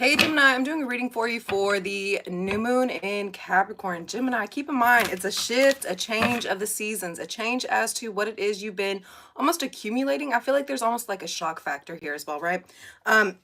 Hey Gemini, I'm doing a reading for you for the new moon in Capricorn. Gemini, keep in mind, it's a shift, a change of the seasons, a change as to what it is you've been almost accumulating. I feel like there's almost like a shock factor here as well, right? Um,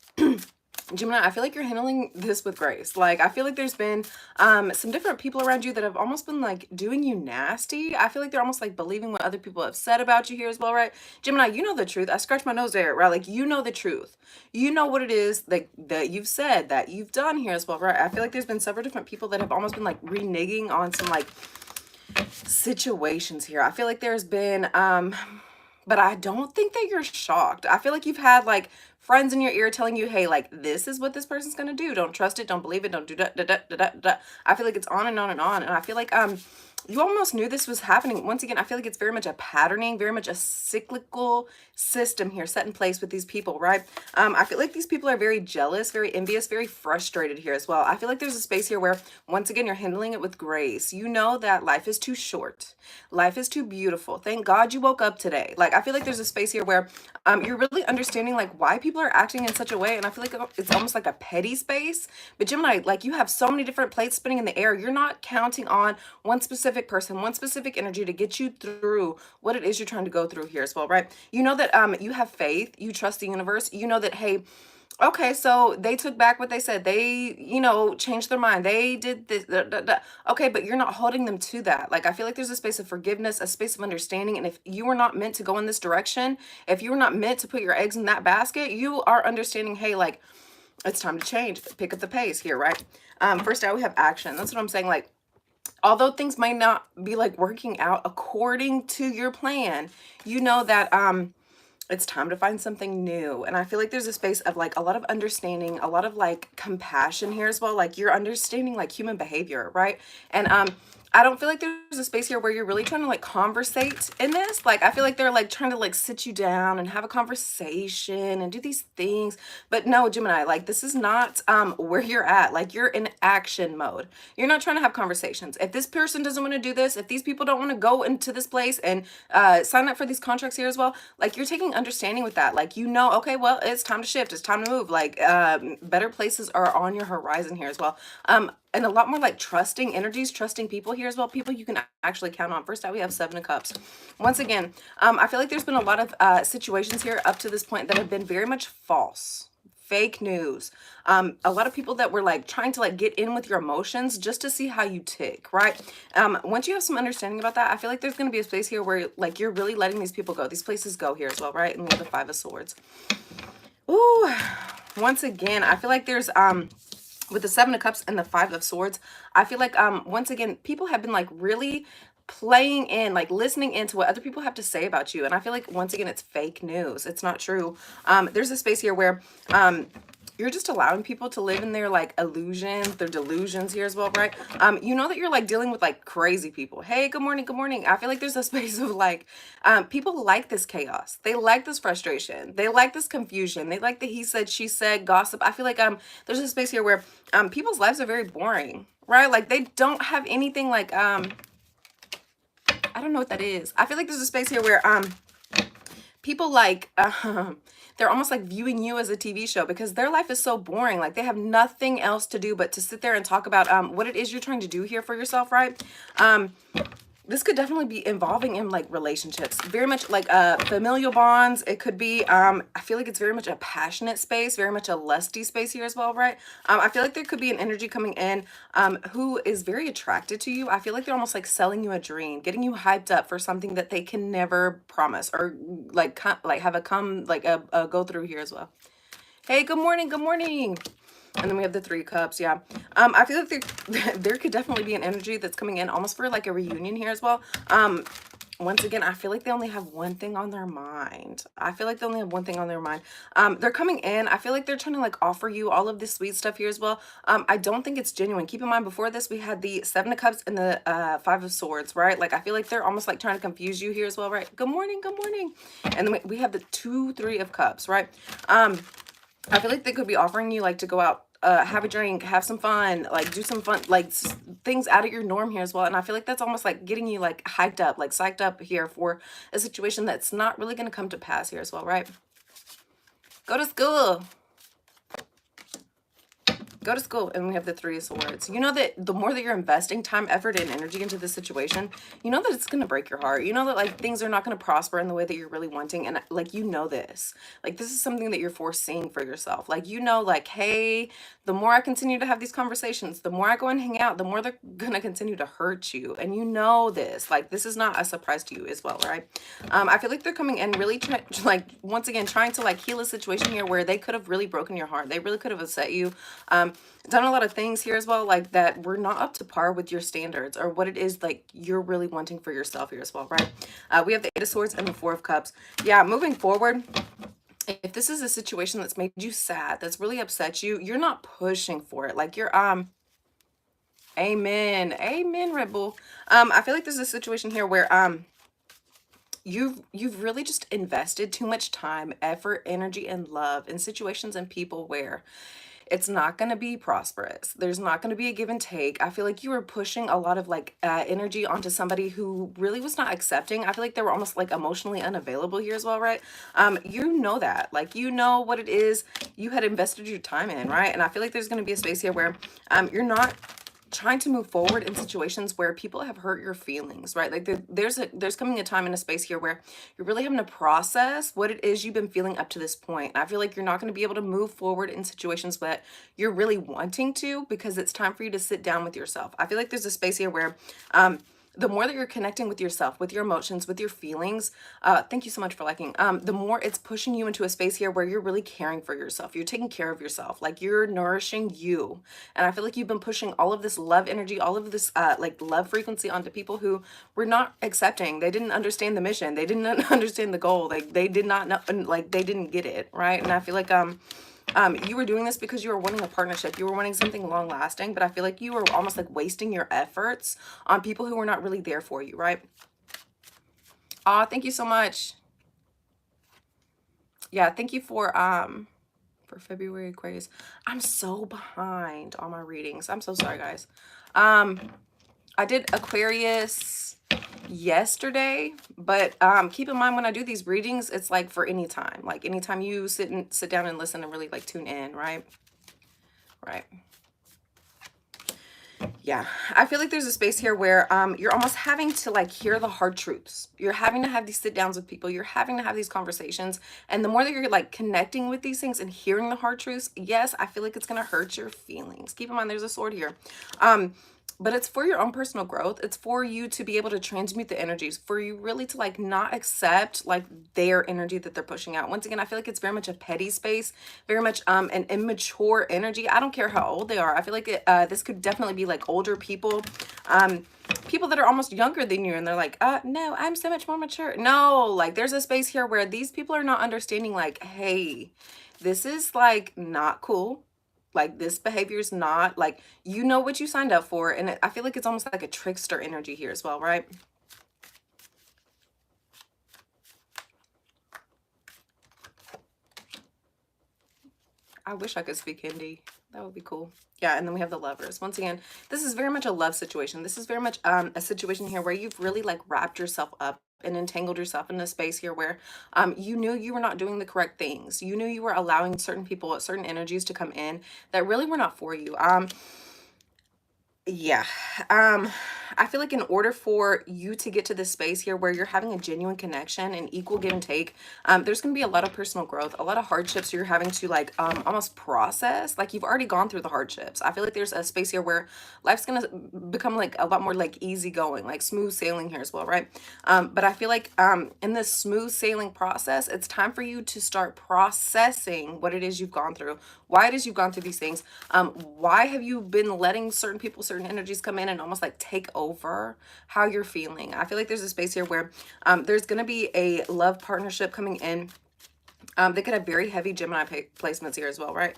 Gemini, I feel like you're handling this with grace. Like, I feel like there's been some different people around you that have almost been like doing you nasty. I feel like they're almost like believing what other people have said about you here as well, right? Gemini, you know the truth. I scratch my nose there, right? Like, you know the truth. You know what it is that you've said, that you've done here as well, right? I feel like there's been several different people that have almost been like reneging on some like situations here. I feel like there's been but I don't think that you're shocked. I feel like you've had like friends in your ear telling you, hey, like this is what this person's gonna do. Don't trust it, don't believe it, don't do that, da, da, da, da, da. I feel like it's on and on and on. And I feel like you almost knew this was happening. Once again, I feel like it's very much a patterning, very much a cyclical system here set in place with these people, right? I feel like these people are very jealous, very envious, very frustrated here as well. I feel like there's a space here where, once again, you're handling it with grace. You know that life is too short. Life is too beautiful. Thank God you woke up today. Like, I feel like there's a space here where you're really understanding like why people are acting in such a way. And I feel like it's almost like a petty space. But Gemini, like you have so many different plates spinning in the air. You're not counting on one specific person, one specific energy to get you through what it is you're trying to go through here as well, right? You know that you have faith, you trust the universe, you know that, hey, okay, so they took back what they said. They, changed their mind. They did this. Da, da, da. Okay, but you're not holding them to that. Like, I feel like there's a space of forgiveness, a space of understanding. And if you were not meant to go in this direction, if you were not meant to put your eggs in that basket, you are understanding, hey, like, it's time to change. Pick up the pace here, right? First out, we have action. That's what I'm saying. Like, although things might not be like working out according to your plan, you know that it's time to find something new. And I feel like there's a space of like a lot of understanding, a lot of like compassion here as well. Like you're understanding like human behavior, right? And I don't feel like there's a space here where you're really trying to like conversate in this. Like I feel like they're like trying to like sit you down and have a conversation and do these things. But no, Gemini, like this is not where you're at. Like you're in action mode. You're not trying to have conversations. If this person doesn't want to do this, if these people don't want to go into this place and sign up for these contracts here as well, like you're taking understanding with that. Like, okay, well, it's time to shift. It's time to move. Like better places are on your horizon here as well. And a lot more like trusting energies, trusting people here as well. People you can actually count on. First out, we have Seven of Cups. Once again, I feel like there's been a lot of situations here up to this point that have been very much false, fake news. A lot of people that were like trying to like get in with your emotions just to see how you tick, right? Once you have some understanding about that, I feel like there's going to be a space here where like you're really letting these people go. These places go here as well, right? And we have the Five of Swords. Ooh, once again, I feel like there's with the Seven of Cups and the Five of Swords, I feel like once again people have been like really playing in, like listening into what other people have to say about you. And I feel like once again it's fake news. It's not true. There's a space here where you're just allowing people to live in their like illusions, their delusions here as well, right? You know that you're like dealing with like crazy people. Hey, good morning, good morning. I feel like there's a space of like people like this chaos. They like this frustration. They like this confusion. They like the he said, she said, gossip. I feel like there's a space here where people's lives are very boring, right? Like they don't have anything like I don't know what that is. I feel like there's a space here where people like they're almost like viewing you as a TV show because their life is so boring. Like they have nothing else to do but to sit there and talk about what it is you're trying to do here for yourself, right? This could definitely be involving in like relationships, very much like familial bonds. It could be, I feel like it's very much a passionate space, very much a lusty space here as well, right? I feel like there could be an energy coming in who is very attracted to you. I feel like they're almost like selling you a dream, getting you hyped up for something that they can never promise or like have a go through here as well. Hey, good morning, good morning. And then we have the Three of Cups. Yeah. I feel like there could definitely be an energy that's coming in almost for like a reunion here as well. Once again, I feel like they only have one thing on their mind. I feel like they only have one thing on their mind. They're coming in. I feel like they're trying to like offer you all of this sweet stuff here as well. I don't think it's genuine. Keep in mind, before this, we had the Seven of Cups and the Five of Swords, right? Like, I feel like they're almost like trying to confuse you here as well, right? Good morning, good morning. And then we have the Three of Cups, right? I feel like they could be offering you like to go out, have a drink, have some fun, like do some fun, like things out of your norm here as well. And I feel like that's almost like getting you like hyped up, like psyched up here for a situation that's not really going to come to pass here as well, right? Go to school. go to school, and we have the Three of Swords. You know that the more that you're investing time, effort, and energy into this situation, you know that it's going to break your heart. You know that like things are not going to prosper in the way that you're really wanting. And like, you know this, like, this is something that you're foreseeing for yourself. Like, you know, like, hey, the more I continue to have these conversations, the more I go and hang out, the more they're going to continue to hurt you. And you know this, like, this is not a surprise to you as well, right? I feel like they're coming in really like, once again, trying to like heal a situation here where they could have really broken your heart. They really could have upset you. Done a lot of things here as well, like that were not up to par with your standards or what it is like you're really wanting for yourself here as well, right? We have the Eight of Swords and the Four of Cups. Yeah, moving forward, if this is a situation that's made you sad, that's really upset you, you're not pushing for it. Like, you're amen, amen, Red Bull. I feel like there's a situation here where you've really just invested too much time, effort, energy, and love in situations and people where it's not going to be prosperous. There's not going to be a give and take. I feel like you were pushing a lot of like energy onto somebody who really was not accepting. I feel like they were almost like emotionally unavailable here as well, right? You know that, like, you know what it is you had invested your time in, right? And I feel like there's going to be a space here where you're not trying to move forward in situations where people have hurt your feelings, right? Like, there's coming a time in a space here where you're really having to process what it is you've been feeling up to this point. I feel like you're not going to be able to move forward in situations that you're really wanting to, because it's time for you to sit down with yourself. I feel like there's a space here where the more that you're connecting with yourself, with your emotions, with your feelings, thank you so much for liking, the more it's pushing you into a space here where you're really caring for yourself. You're taking care of yourself, like, you're nourishing you. And I feel like you've been pushing all of this love energy, all of this like love frequency onto people who were not accepting. They didn't understand the mission. They didn't understand the goal. They did not know, like, they didn't get it, right? And I feel like you were doing this because you were wanting a partnership. You were wanting something long lasting, but I feel like you were almost like wasting your efforts on people who were not really there for you, right? Thank you so much. Yeah, thank you for February Aquarius. I'm so behind on my readings. I'm so sorry, guys. I did Aquarius yesterday, but keep in mind, when I do these readings, it's like for any time, like anytime you sit down and listen and really like tune in, right? Yeah, I feel like there's a space here where you're almost having to like hear the hard truths. You're having to have these sit downs with people. You're having to have these conversations. And the more that you're like connecting with these things and hearing the hard truths, yes, I feel like it's going to hurt your feelings. Keep in mind, there's a sword here. But it's for your own personal growth. It's for you to be able to transmute the energies, for you really to like not accept like their energy that they're pushing out. Once again, I feel like it's very much a petty space, very much an immature energy. I don't care how old they are. I feel like this could definitely be like older people, people that are almost younger than you, and they're like, no, I'm so much more mature. No, like, there's a space here where these people are not understanding, like, hey, this is like not cool. Like, this behavior is not like, you know what you signed up for. And I feel like it's almost like a trickster energy here as well, right? I wish I could speak Hindi. That would be cool. Yeah, and then we have the Lovers. Once again, this is very much a love situation. This is very much a situation here where you've really like wrapped yourself up and entangled yourself in a space here where you knew you were not doing the correct things. You knew you were allowing certain people, certain energies to come in that really were not for you. Yeah. I feel like in order for you to get to this space here where you're having a genuine connection and equal give and take, there's going to be a lot of personal growth, a lot of hardships you're having to like almost process. Like, you've already gone through the hardships. I feel like there's a space here where life's going to become like a lot more like easygoing, like smooth sailing here as well, right? But I feel like in this smooth sailing process, it's time for you to start processing what it is you've gone through, why it is you've gone through these things, why have you been letting certain people, certain energies come in and almost like take over how you're feeling. I feel like there's a space here where there's going to be a love partnership coming in. They could have very heavy Gemini placements here as well, right?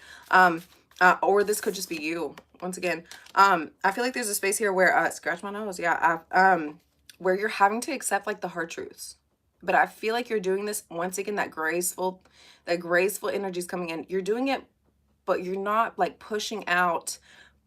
Or this could just be you. Once again, I feel like there's a space here where scratch my nose, yeah, where you're having to accept like the hard truths. But I feel like you're doing this, once again, that graceful energy is coming in. You're doing it, but you're not like pushing out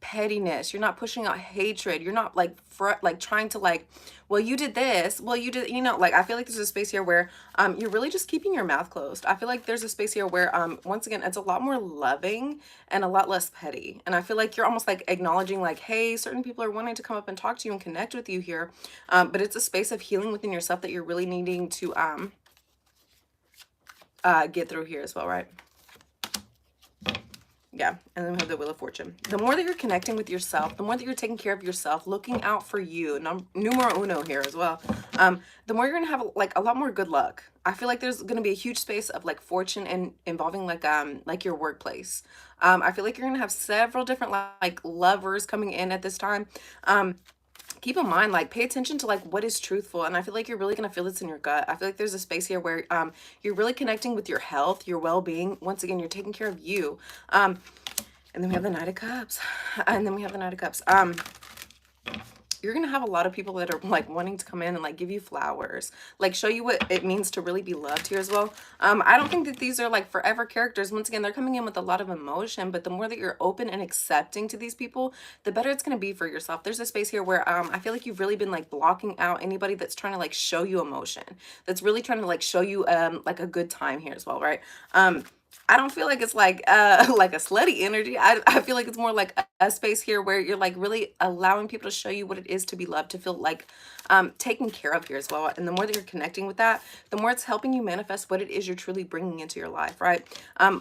pettiness. You're not pushing out hatred. You're not like like trying to like, well, you did this. Well, you did, like I feel like there's a space here where you're really just keeping your mouth closed. I feel like there's a space here where once again, it's a lot more loving and a lot less petty. And I feel like you're almost like acknowledging like, hey, certain people are wanting to come up and talk to you and connect with you here. But it's a space of healing within yourself that you're really needing to get through here as well, right? Yeah, and then we have the Wheel of Fortune. The more that you're connecting with yourself, the more that you're taking care of yourself, looking out for you, numero uno here as well, the more you're gonna have like a lot more good luck. I feel like there's gonna be a huge space of like fortune and involving like your workplace. I feel like you're gonna have several different like lovers coming in at this time. Keep in mind, like, pay attention to like what is truthful, and I feel like you're really gonna feel this in your gut. I feel like there's a space here where you're really connecting with your health, your well-being. Once again, you're taking care of you. And then we have the Knight of Cups. And then we have the Knight of Cups. You're gonna have a lot of people that are like wanting to come in and like give you flowers, like show you what it means to really be loved here as well. I don't think that these are like forever characters. Once again, they're coming in with a lot of emotion, but the more that you're open and accepting to these people, the better it's gonna be for yourself. There's a space here where I feel like you've really been like blocking out anybody that's trying to like show you emotion, that's really trying to like show you like a good time here as well, right? I don't feel like it's like a slutty energy. I feel like it's more like a space here where you're like really allowing people to show you what it is to be loved, to feel like taken care of here as well. And the more that you're connecting with that, the more it's helping you manifest what it is you're truly bringing into your life, right?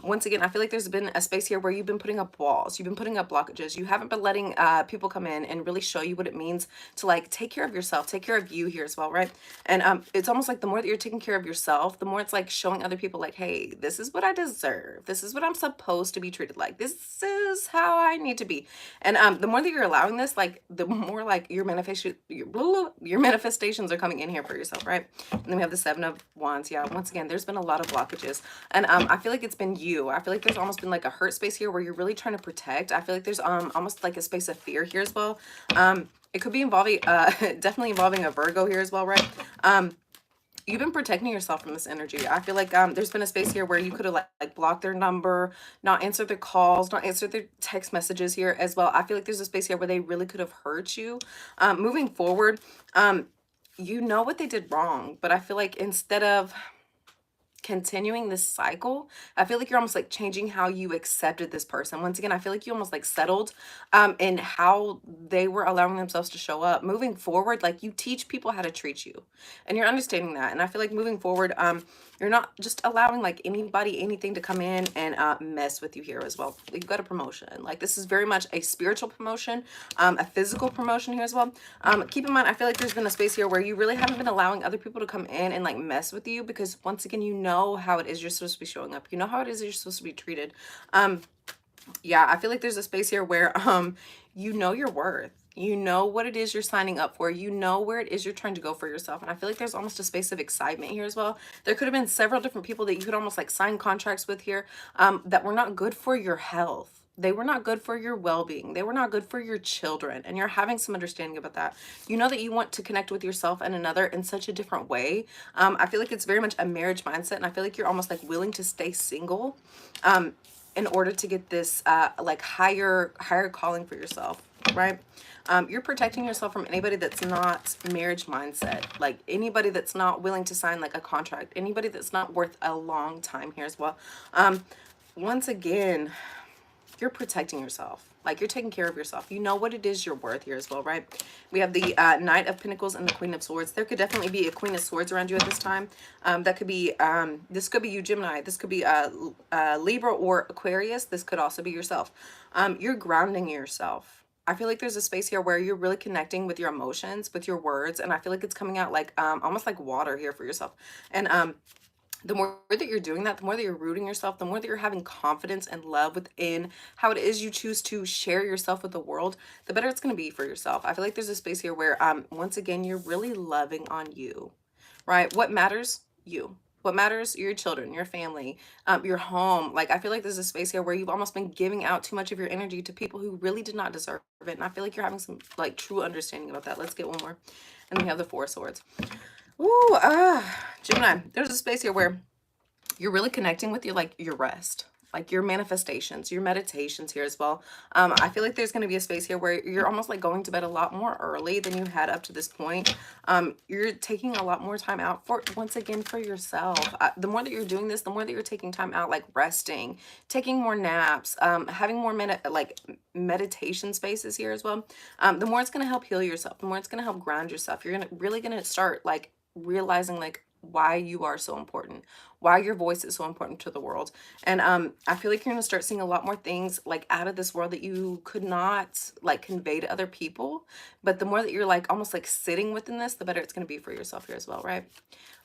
Once again, I feel like there's been a space here where you've been putting up walls, you've been putting up blockages, you haven't been letting people come in and really show you what it means to like take care of yourself, take care of you here as well, right? And it's almost like the more that you're taking care of yourself, the more it's like showing other people like, hey, this is what I deserve, this is what I'm supposed to be treated like, this is how I need to be. And the more that you're allowing this, like the more like your manifestations are coming in here for yourself, right? And then we have the Seven of Wands. Yeah, once again, there's been a lot of blockages, and I feel like it's been you. I feel like there's almost been like a hurt space here where you're really trying to protect. I feel like there's almost like a space of fear here as well. It could be involving definitely involving a Virgo here as well, right? You've been protecting yourself from this energy. I feel like there's been a space here where you could have like blocked their number, not answered their calls, not answered their text messages here as well. I feel like there's a space here where they really could have hurt you. Moving forward, you know what they did wrong, but I feel like instead of continuing this cycle, I feel like you're almost like changing how you accepted this person. Once again, I feel like you almost like settled in how they were allowing themselves to show up. Moving forward, like you teach people how to treat you, and you're understanding that. And I feel like moving forward, you're not just allowing like anybody, anything to come in and mess with you here as well. You've got a promotion. Like this is very much a spiritual promotion, a physical promotion here as well. Keep in mind, I feel like there's been a space here where you really haven't been allowing other people to come in and like mess with you, because once again, you know how it is you're supposed to be showing up. You know how it is you're supposed to be treated. Yeah, I feel like there's a space here where you know your worth. You know what it is you're signing up for. You know where it is you're trying to go for yourself. And I feel like there's almost a space of excitement here as well. There could have been several different people that you could almost like sign contracts with here that were not good for your health. They were not good for your well-being. They were not good for your children. And you're having some understanding about that. You know that you want to connect with yourself and another in such a different way. I feel like it's very much a marriage mindset. And I feel like you're almost like willing to stay single in order to get this like higher calling for yourself, right? You're protecting yourself from anybody that's not marriage mindset, like anybody that's not willing to sign like a contract, anybody that's not worth a long time here as well. Once again, you're protecting yourself. Like you're taking care of yourself. You know what it is you're worth here as well, right? We have the Knight of Pentacles and the Queen of Swords. There could definitely be a Queen of Swords around you at this time. That could be, this could be you, Gemini. This could be Libra or Aquarius. This could also be yourself. You're grounding yourself. I feel like there's a space here where you're really connecting with your emotions, with your words. And I feel like it's coming out like almost like water here for yourself. And the more that you're doing that, the more that you're rooting yourself, the more that you're having confidence and love within how it is you choose to share yourself with the world, the better it's going to be for yourself. I feel like there's a space here where, once again, you're really loving on you, right? What matters? You. What matters? Your children, your family, your home. Like, I feel like there's a space here where you've almost been giving out too much of your energy to people who really did not deserve it. And I feel like you're having some, like, true understanding about that. Let's get one more. And then we have the Four of Swords. Ooh, Gemini, there's a space here where you're really connecting with your, like, your rest. like your manifestations, your meditations here as well. I feel like there's going to be a space here where you're almost like going to bed a lot more early than you had up to this point. You're taking a lot more time out for, once again, for yourself. The more that you're doing this, the more that you're taking time out, like resting, taking more naps, having more meditation spaces here as well. The more it's going to help heal yourself, the more it's going to help ground yourself. You're really going to start like realizing like why you are so important, why your voice is so important to the world. And I feel like you're gonna start seeing a lot more things like out of this world that you could not like convey to other people. But the more that you're like almost like sitting within this, the better it's gonna be for yourself here as well, right?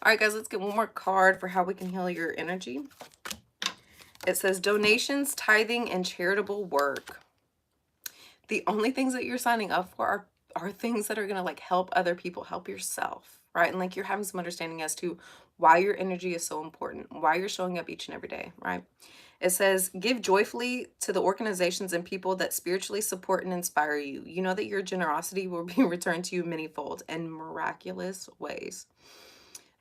All right, guys, let's get one more card for how we can heal your energy. It says donations, tithing, and charitable work. The only things that you're signing up for are things that are going to like help other people, help yourself, right? And like you're having some understanding as to why your energy is so important, why you're showing up each and every day, right? It says give joyfully to the organizations and people that spiritually support and inspire you. You know that your generosity will be returned to you manyfold in miraculous ways.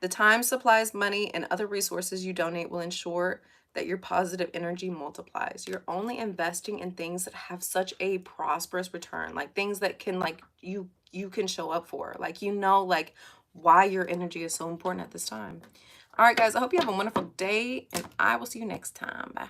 The time, supplies, money, and other resources you donate will ensure that your positive energy multiplies. You're only investing in things that have such a prosperous return, like things that can like you can show up for. Like you know like why your energy is so important at this time. All right, guys, I hope you have a wonderful day, and I will see you next time. Bye.